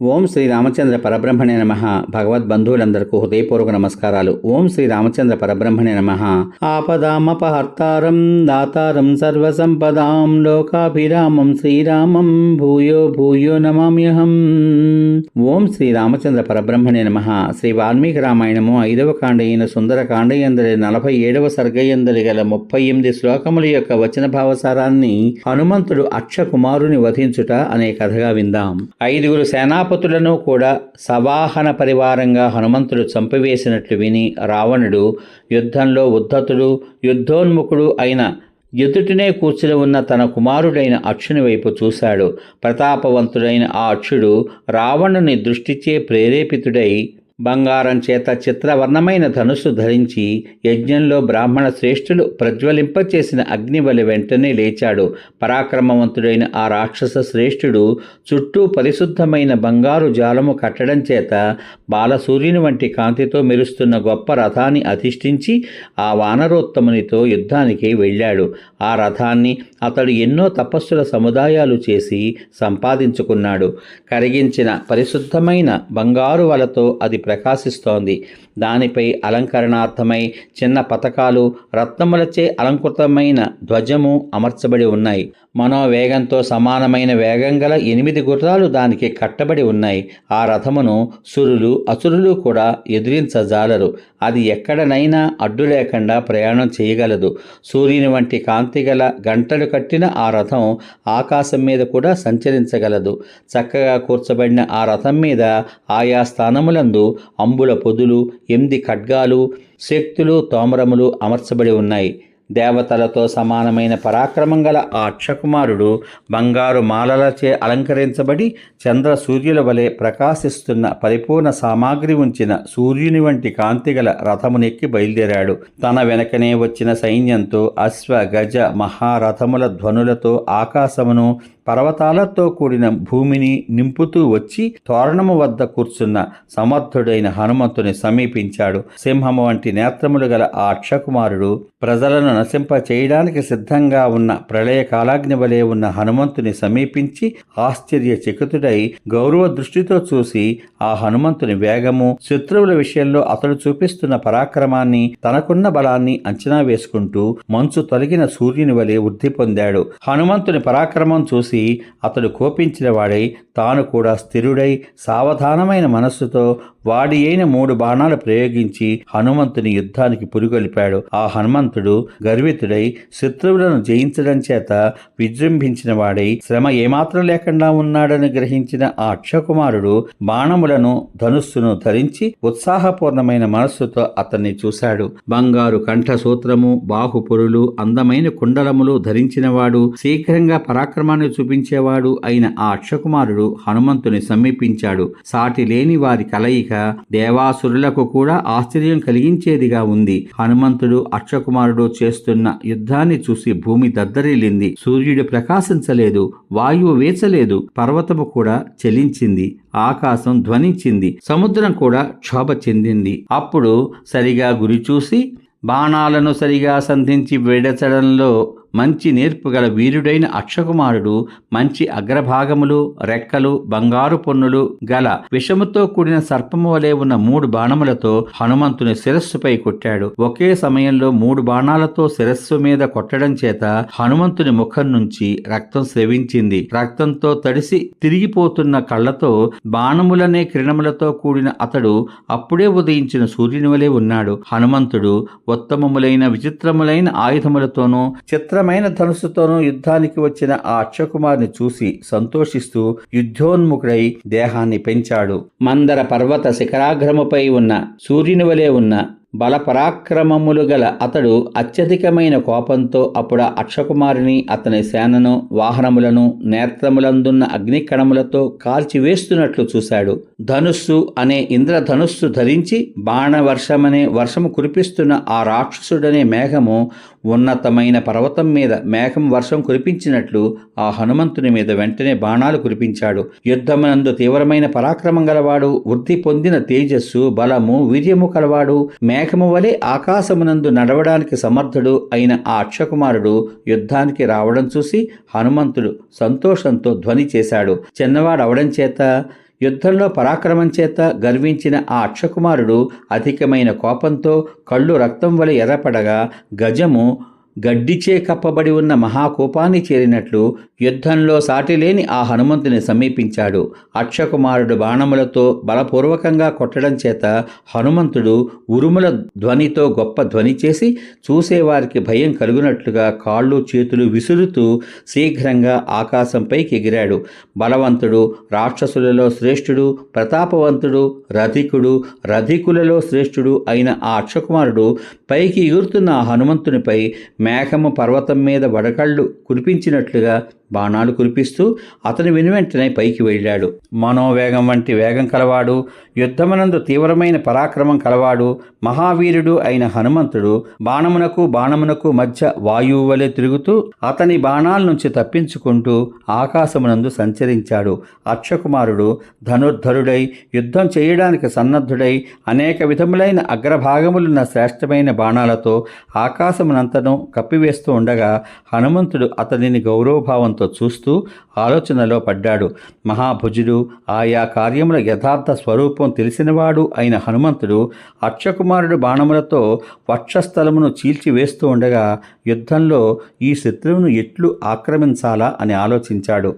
ఓం శ్రీ రామచంద్ర పరబ్రహ్మణే నమః. భగవద్బంధువులందరికీ హృదయపూర్వక నమస్కారాలు. ఓం శ్రీ రామచంద్ర పరబ్రహ్మణే నమః. ఆపదామపహర్తారం దాతారం సర్వసంపదాం లోకాభిరామం శ్రీరామం భూయో భూయో నమామ్యహం. ఓం శ్రీ రామచంద్ర పరబ్రహ్మణే నమః. శ్రీ వాల్మీకి రామాయణము 5వ కాండ అయిన సుందరకాండ యందలి 47వ సర్గయందలి గల 38 శ్లోకముల యొక్క వచన భావసారాన్ని హనుమంతుడు అక్షకుమారుని వధించుట అనే కథగా విందాం. 5 సేనాపతులను కూడా సవాహన పరివారంగా హనుమంతుడు చంపివేసినట్లు విని రావణుడు యుద్ధంలో ఉద్ధతుడు యుద్ధోన్ముఖుడు అయిన ఎదుటినే కూర్చుని ఉన్న తన కుమారుడైన అక్షుని వైపు చూశాడు. ప్రతాపవంతుడైన ఆ అక్షుడు రావణుని దృష్టిచే ప్రేరేపితుడై బంగారం చేత చిత్రవర్ణమైన ధనుస్సు ధరించి యజ్ఞంలో బ్రాహ్మణ శ్రేష్ఠులు ప్రజ్వలింపచేసిన అగ్నివలి వెంటనే లేచాడు. పరాక్రమవంతుడైన ఆ రాక్షస శ్రేష్ఠుడు చుట్టూ పరిశుద్ధమైన బంగారు జాలము కట్టడం చేత బాలసూర్యుని వంటి కాంతితో మెరుస్తున్న గొప్ప రథాన్ని అధిష్ఠించి ఆ వానరోత్తమునితో యుద్ధానికి వెళ్ళాడు. ఆ రథాన్ని అతడు ఎన్నో తపస్సుల సముదాయాలు చేసి సంపాదించుకున్నాడు. కరిగించిన పరిశుద్ధమైన బంగారు వలతో అది ప్రకాశిస్తోంది. దానిపై అలంకరణార్థమై చిన్న పతకాలు రత్నములచే అలంకృతమైన ధ్వజము అమర్చబడి ఉన్నాయి. మనోవేగంతో సమానమైన వేగం గల 8 గుర్రాలు దానికి కట్టబడి ఉన్నాయి. ఆ రథమును సురులు అసురులు కూడా ఎదిరించజాలరు. అది ఎక్కడనైనా అడ్డు లేకుండా ప్రయాణం చేయగలదు. సూర్యుని వంటి కాంతి గల గంటలు కట్టిన ఆ రథం ఆకాశం మీద కూడా సంచరించగలదు. చక్కగా కూర్చబడిన ఆ రథం మీద ఆయా స్థానములందు అంబుల పొదులు 8 ఖడ్గాలు శక్తులు తోమరములు అమర్చబడి ఉన్నాయి. దేవతలతో సమానమైన పరాక్రమం గల ఆ అక్షకుమారుడు బంగారు మాలలచే అలంకరించబడి చంద్ర సూర్యుల వలె ప్రకాశిస్తున్న పరిపూర్ణ సామాగ్రి ఉంచిన సూర్యుని వంటి కాంతిగల రథమునెక్కి బయలుదేరాడు. తన వెనకనే వచ్చిన సైన్యంతో అశ్వ గజ మహారథముల ధ్వనులతో ఆకాశమును పర్వతాలతో కూడిన భూమిని నింపుతూ వచ్చి తోరణము వద్ద కూర్చున్న సమర్థుడైన హనుమంతుని సమీపించాడు. సింహము వంటి నేత్రములు గల ఆ అక్షకుమారుడు ప్రజలను నశింప చేయడానికి సిద్ధంగా ఉన్న ప్రళయ కాలాగ్ని వలె ఉన్న హనుమంతుని సమీపించి ఆశ్చర్యచకితుడై గౌరవ దృష్టితో చూసి ఆ హనుమంతుని వేగము, శత్రువుల విషయంలో అతడు చూపిస్తున్న పరాక్రమాన్ని, తనకున్న బలాన్ని అంచనా వేసుకుంటూ మంచు తొలగిన సూర్యుని వలె వృద్ధి పొందాడు. హనుమంతుని పరాక్రమం చూసి అతడు కోపించిన వాడై తాను కూడా స్థిరుడై సావధానమైన మనస్సుతో వాడి అయిన 3 బాణాలు ప్రయోగించి హనుమంతుని యుద్ధానికి పురుగొలిపాడు. ఆ హనుమంతుడు గర్వితుడై శత్రువులను జయించడం చేత విజృంభించిన వాడై శ్రమ ఏమాత్రం లేకుండా ఉన్నాడని గ్రహించిన ఆ అక్షకుమారుడు బాణములను ధనుస్సును ధరించి ఉత్సాహపూర్ణమైన మనస్సుతో అతన్ని చూశాడు. బంగారు కంఠసూత్రము, బాహుపురులు, అందమైన కుండలములు ధరించినవాడు, శీఘ్రంగా పరాక్రమాన్ని చూపించేవాడు అయిన ఆ అక్షకుమారుడు హనుమంతుని సమీపించాడు. సాటి లేని వారి కలయిక దేవాసురులకు కూడా ఆశ్చర్యం కలిగించేదిగా ఉంది. హనుమంతుడు అక్షకుమారుడు చేస్తున్న యుద్ధాన్ని చూసి భూమి దద్దరిల్లింది. సూర్యుడు ప్రకాశించలేదు, వాయువు వేచలేదు, పర్వతము కూడా చలించింది, ఆకాశం ధ్వనించింది, సముద్రం కూడా క్షోభ చెందింది. అప్పుడు సరిగా గురి చూసి బాణాలను సరిగా సంధించి విడచడంలో మంచి నేర్పుగల వీరుడైన అక్షకుమారుడు మంచి అగ్రభాగములు, రెక్కలు, బంగారు పొన్నులు గల విషముతో కూడిన సర్పము వలె ఉన్న 3 బాణములతో హనుమంతుని శిరస్సుపై కొట్టాడు. ఒకే సమయంలో 3 బాణాలతో శిరస్సు మీద కొట్టడం చేత హనుమంతుని ముఖం నుంచి రక్తం స్రవించింది. రక్తంతో తడిసి తిరిగిపోతున్న కళ్లతో బాణములనే కిరణములతో కూడిన అతడు అప్పుడే ఉదయించిన సూర్యుని వలె ఉన్నాడు. హనుమంతుడు ఉత్తమములైన విచిత్రములైన ఆయుధములతోనూ చిత్రమైన ధనుస్సుతోనూ యుద్ధానికి వచ్చిన ఆ అక్షకుమార్ని చూసి సంతోషిస్తూ యుద్ధోన్ముఖుడై దేహాన్ని పెంచాడు. మందర పర్వత శిఖరాగ్రముపై ఉన్న సూర్యుని వలె ఉన్న బలపరాక్రమములు గల అతడు అత్యధికమైన కోపంతో అప్పుడు అక్షకుమారిని, అతని సేనను, వాహనములను నేత్రములందున్న అగ్నికణములతో కాల్చివేస్తున్నట్లు చూశాడు. ధనుస్సు అనే ఇంద్రధనుస్సు ధరించి బాణవర్షమనే వర్షము కురిపిస్తున్న ఆ రాక్షసుడనే మేఘము ఉన్నతమైన పర్వతం మీద మేఘం వర్షం కురిపించినట్లు ఆ హనుమంతుని మీద వెంటనే బాణాలు కురిపించాడు. యుద్ధమునందు తీవ్రమైన పరాక్రమం గలవాడు, వృద్ధి పొందిన తేజస్సు, బలము, వీర్యము కలవాడు, మేఘము వలె ఆకాశమునందు నడవడానికి సమర్థుడు అయిన ఆ అక్షకుమారుడు యుద్ధానికి రావడం చూసి హనుమంతుడు సంతోషంతో ధ్వని చేశాడు. చిన్నవాడవడం చేత యుద్ధంలో పరాక్రమం చేత గర్వించిన ఆ అక్షకుమారుడు అధికమైన కోపంతో కళ్ళు రక్తం వలె ఎర్రపడగా గజము గడ్డిచే కప్పబడి ఉన్న మహాకోపాన్ని చేరినట్లు యుద్ధంలో సాటిలేని ఆ హనుమంతుని సమీపించాడు. అక్షకుమారుడు బాణములతో బలపూర్వకంగా కొట్టడం చేత హనుమంతుడు ఉరుముల ధ్వనితో గొప్ప ధ్వని చేసి చూసేవారికి భయం కలుగునట్లుగా కాళ్ళు చేతులు విసురుతూ శీఘ్రంగా ఆకాశంపైకి ఎగిరాడు. బలవంతుడు, రాక్షసులలో శ్రేష్ఠుడు, ప్రతాపవంతుడు, రథికుడు, రథికులలో శ్రేష్ఠుడు అయిన ఆ అక్షకుమారుడు పైకి ఎగురుతున్న ఆ హనుమంతునిపై మేఘము పర్వతం మీద వడకళ్ళు కురిపించినట్లుగా బాణాలు కురిపిస్తూ అతని వెనువెంటనే పైకి వెళ్ళాడు. మనోవేగం వంటి వేగం కలవాడు, యుద్ధమునందు తీవ్రమైన పరాక్రమం కలవాడు, మహావీరుడు అయిన హనుమంతుడు బాణమునకు మధ్య వాయువు వలె తిరుగుతూ అతని బాణాల నుంచి తప్పించుకుంటూ ఆకాశమునందు సంచరించాడు. అక్షకుమారుడు ధనుర్ధరుడై యుద్ధం చేయడానికి సన్నద్ధుడై అనేక విధములైన అగ్రభాగములున్న శ్రేష్టమైన బాణాలతో ఆకాశమునంతను కప్పివేస్తూ ఉండగా హనుమంతుడు అతనిని గౌరవభావంతో చూస్తూ ఆలోచనలో పడ్డాడు. మహాభుజుడు, ఆయా కార్యముల యథార్థ స్వరూపం తెలిసినవాడు అయిన హనుమంతుడు అక్షకుమారుడు బాణములతో వక్షస్థలమును చీల్చివేస్తూ ఉండగా యుద్ధంలో ఈ శత్రువును ఎట్లు ఆక్రమించాలా అని ఆలోచించాడు.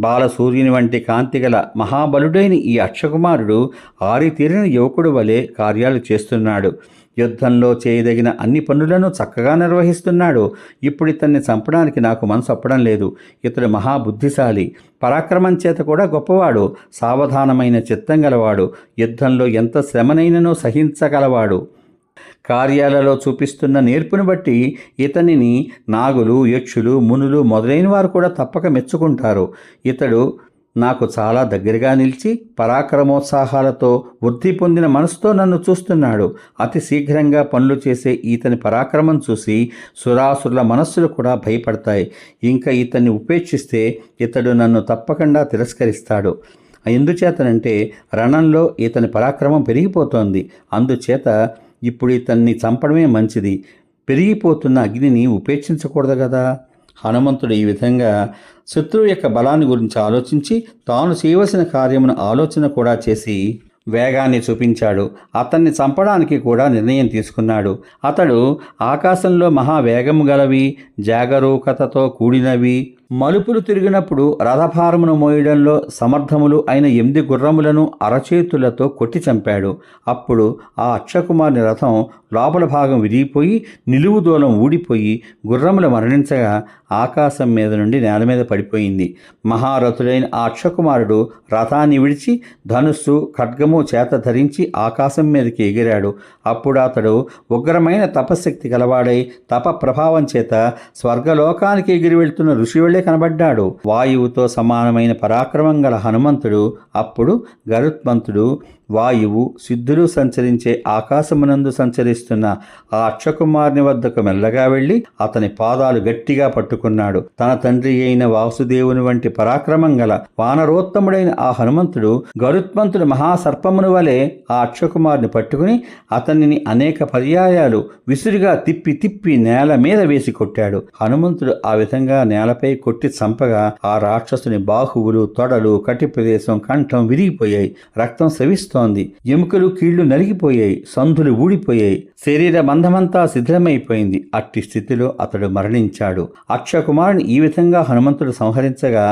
బాలసూర్యుని వంటి కాంతిగల మహాబలుడైన ఈ అక్షకుమారుడు ఆరితీరిన యువకుడు వలె కార్యాలు చేస్తున్నాడు. యుద్ధంలో చేయదగిన అన్ని పనులను చక్కగా నిర్వహిస్తున్నాడు. ఇప్పుడు ఇతన్ని చంపడానికి నాకు మనసు ఒప్పడం లేదు. ఇతడు మహాబుద్ధిశాలి, పరాక్రమం చేత కూడా గొప్పవాడు, సావధానమైన చిత్తం గలవాడు, యుద్ధంలో ఎంత శ్రమనైనను సహించగలవాడు. కార్యాలలో చూపిస్తున్న నేర్పును బట్టి ఇతనిని నాగులు, యక్షులు, మునులు మొదలైన వారు కూడా తప్పక మెచ్చుకుంటారు. ఇతడు నాకు చాలా దగ్గరగా నిలిచి పరాక్రమోత్సాహాలతో వృద్ధి పొందిన మనసుతో నన్ను చూస్తున్నాడు. అతి శీఘ్రంగా పనులు చేసే ఇతని పరాక్రమం చూసి సురాసురుల మనస్సులు కూడా భయపడతాయి. ఇంకా ఇతన్ని ఉపేక్షిస్తే ఇతడు నన్ను తప్పకుండా తిరస్కరిస్తాడు. ఎందుచేతనంటే రణంలో ఇతని పరాక్రమం పెరిగిపోతోంది. అందుచేత ఇప్పుడు ఇతన్ని చంపడమే మంచిది. పెరిగిపోతున్న అగ్నిని ఉపేక్షించకూడదు కదా. హనుమంతుడు ఈ విధంగా శత్రువు యొక్క బలాన్ని గురించి ఆలోచించి తాను చేయవలసిన కార్యమును ఆలోచన కూడా చేసి వేగాన్ని చూపించాడు. అతన్ని చంపడానికి కూడా నిర్ణయం తీసుకున్నాడు. అతడు ఆకాశంలో మహావేగము గలవి, జాగరూకతతో కూడినవి, మలుపులు తిరిగినప్పుడు రథభారమును మోయడంలో సమర్థములు అయిన 8 గుర్రములను అరచేతులతో కొట్టి చంపాడు. అప్పుడు ఆ అక్షకుమారుని రథం లోపల భాగం విరిగిపోయి నిలువు దూలం ఊడిపోయి గుర్రములు మరణించగా ఆకాశం మీద నుండి నేల మీద పడిపోయింది. మహారథుడైన ఆ అక్షకుమారుడు రథాన్ని విడిచి ధనుస్సు, ఖడ్గము చేత ధరించి ఆకాశం మీదకి ఎగిరాడు. అప్పుడు అతడు ఉగ్రమైన తపశక్తి గలవాడై తప ప్రభావం చేత స్వర్గలోకానికి ఎగిరి వెళ్తున్న ఋషి కనబడ్డాడు. వాయువుతో సమానమైన పరాక్రమం గల హనుమంతుడు అప్పుడు గరుత్మంతుడు, వాయువు, సిద్ధులు సంచరించే ఆకాశమునందు సంచరిస్తున్న ఆ అక్షకుమారుని వద్దకు మెల్లగా వెళ్ళి అతని పాదాలు గట్టిగా పట్టుకున్నాడు. తన తండ్రి అయిన వాసుదేవుని వంటి పరాక్రమం గల వానరోత్తముడైన ఆ హనుమంతుడు గరుత్మంతుడు మహాసర్పమును వలె ఆ అక్షకుమారుని పట్టుకుని అతనిని అనేక పర్యాయాలు విసురుగా తిప్పి తిప్పి నేల మీద వేసి కొట్టాడు. హనుమంతుడు ఆ విధంగా నేలపై కొట్టి చంపగా ఆ రాక్షసుని బాహువులు, తొడలు, కటి ప్రదేశం, కంఠం విరిగిపోయాయి. రక్తం స్రవిస్తోంది. ఎముకలు, కీళ్లు నలిగిపోయాయి. సంధులు ఊడిపోయాయి. శరీర బంధమంతా శిథిలమైపోయింది. అట్టి స్థితిలో అతడు మరణించాడు. అక్షకుమారుని ఈ విధంగా హనుమంతుడు సంహరించగా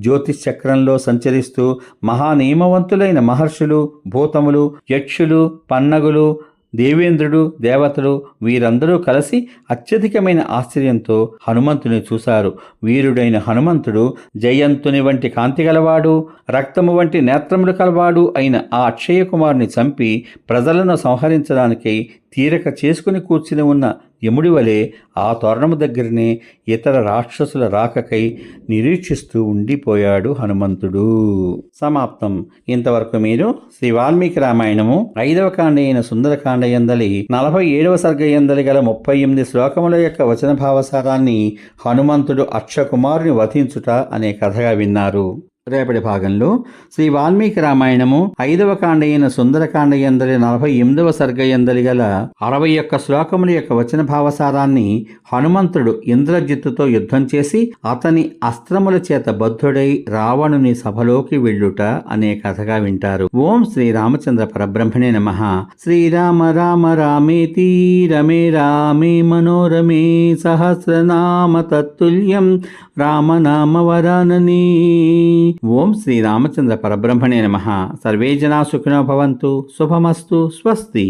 జ్యోతిష్ చక్రంలో సంచరిస్తూ మహానియమవంతులైన మహర్షులు, భూతములు, యక్షులు, పన్నగులు, దేవేంద్రుడు, దేవతలు వీరందరూ కలిసి అత్యధికమైన ఆశ్చర్యంతో హనుమంతుని చూశారు. వీరుడైన హనుమంతుడు జయంతుని వంటి కాంతి గలవాడు, రక్తము వంటి నేత్రములు కలవాడు అయిన ఆ అక్షయ కుమారుని చంపి ప్రజలను సంహరించడానికి తీరక చేసుకుని కూర్చుని ఉన్న యముడి వలె ఆ తోరణము దగ్గరనే ఇతర రాక్షసుల రాకకై నిరీక్షిస్తూ ఉండిపోయాడు హనుమంతుడు. సమాప్తం. ఇంతవరకు మీరు శ్రీ వాల్మీకి రామాయణము 5వ కాండ అయిన సుందరకాండ యందలి 47వ సర్గ యందలి గల 38 శ్లోకముల యొక్క వచన భావసారాన్ని హనుమంతుడు అక్షకుమారుని వధించుట అనే కథగా విన్నారు. రేపటి భాగంలో శ్రీ వాల్మీకి రామాయణము 5వ కాండ అయిన సుందరకాండ యందలి 48వ సర్గ యందలి గల 61 శ్లోకముల యొక్క వచన భావసారాన్ని హనుమంతుడు ఇంద్రజిత్తుతో యుద్ధం చేసి అతని అస్త్రముల చేత బద్ధుడై రావణుని సభలోకి వెళ్ళుట అనే కథగా వింటారు. ఓం శ్రీ రామచంద్ర పరబ్రహ్మణే నమః. శ్రీరామ రామ రామేతి రమే రామే మనోరమే సహస్రనామ తత్తుల్యం రామనామ వరానని. ఓం శ్రీ రామచంద్ర పరబ్రహ్మణే నమః. సర్వే జనా సుఖినో భవంతు. శుభమస్తు. స్వస్తి.